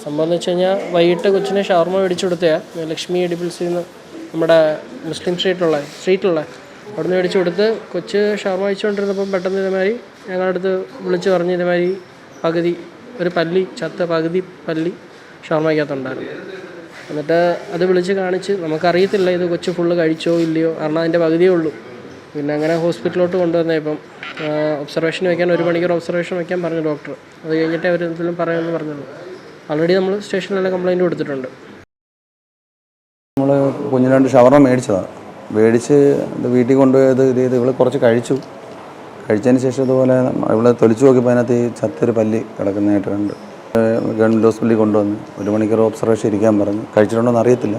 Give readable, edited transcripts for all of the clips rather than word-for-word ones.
സംഭവം എന്ന് വെച്ച് കഴിഞ്ഞാൽ വൈകിട്ട് കൊച്ചിനെ ഷവർമ മേടിച്ചു കൊടുത്തതാണ് ലക്ഷ്മി എഡിബിൾസിൽ നിന്ന്, നമ്മുടെ മുസ്ലിം സ്ട്രീറ്റുള്ള അവിടെ നിന്ന് മേടിച്ചു കൊടുത്ത് കൊച്ച് ഷവർമ കഴിച്ചുകൊണ്ടിരുന്നപ്പം പെട്ടെന്ന് ഇതേമാതിരി ഞങ്ങളുടെ അടുത്ത് വിളിച്ച് പറഞ്ഞ് ഇതേമാതിരി പകുതി ഒരു പല്ലി ചത്ത പകുതി പല്ലി ഷവർമയ്ക്കകത്തുണ്ടായിരുന്നു. എന്നിട്ട് അത് വിളിച്ച് കാണിച്ച് നമുക്കറിയത്തില്ല ഇത് കൊച്ച് ഫുള്ള് കഴിച്ചോ ഇല്ലയോ, കാരണം അതിൻ്റെ പകുതിയേ ഉള്ളൂ. പിന്നെ അങ്ങനെ ഹോസ്പിറ്റലിലോട്ട് കൊണ്ടുവന്നേ. ഇപ്പം ഒബ്സർവേഷൻ വയ്ക്കാൻ 1 മണിക്കൂർ ഒബ്സർവേഷൻ വയ്ക്കാൻ പറഞ്ഞു ഡോക്ടർ. അത് കഴിഞ്ഞിട്ടേ അവർ എന്തെങ്കിലും പറയുമെന്ന് പറഞ്ഞുള്ളൂ. ഓൾറെഡി നമ്മൾ സ്റ്റേഷനിലെല്ലാം കംപ്ലയിൻറ്റ് കൊടുത്തിട്ടുണ്ട്. നമ്മൾ കുഞ്ഞിന് വേണ്ടി ഷവർമ മേടിച്ചതാണ്. മേടിച്ച് വീട്ടിൽ കൊണ്ടുപോയത് ഇവൾ കുറച്ച് കഴിച്ചതിന് ശേഷം ഇതുപോലെ ഇവളെ തൊലിച്ചു നോക്കിയപ്പോൾ അതിനകത്ത് ഈ ചത്തൊരു പല്ലി കിടക്കുന്നതായിട്ട് കണ്ട് ഗവൺമെൻറ് ഹോസ്പിറ്റലിൽ കൊണ്ടുവന്ന് 1 മണിക്കൂർ ഒബ്സർവേഷൻ ഇരിക്കാൻ പറഞ്ഞു. കഴിച്ചിട്ടുണ്ടോ എന്ന് അറിയത്തില്ല.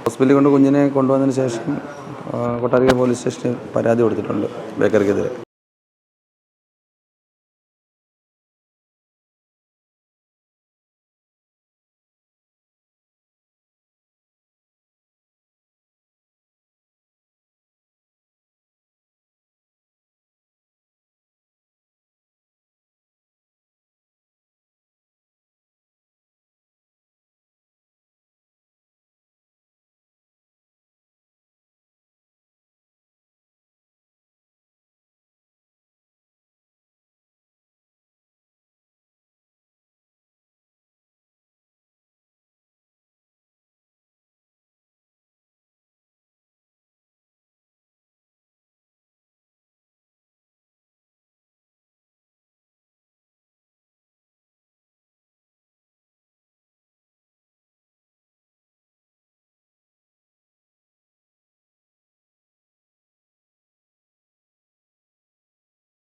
ഹോസ്പിറ്റലിൽ കുഞ്ഞിനെ കൊണ്ടുവന്നതിന് ശേഷം കൊട്ടാരക്കര പോലീസ് സ്റ്റേഷനിൽ പരാതി കൊടുത്തിട്ടുണ്ട് ബേക്കറിക്കെതിരെ.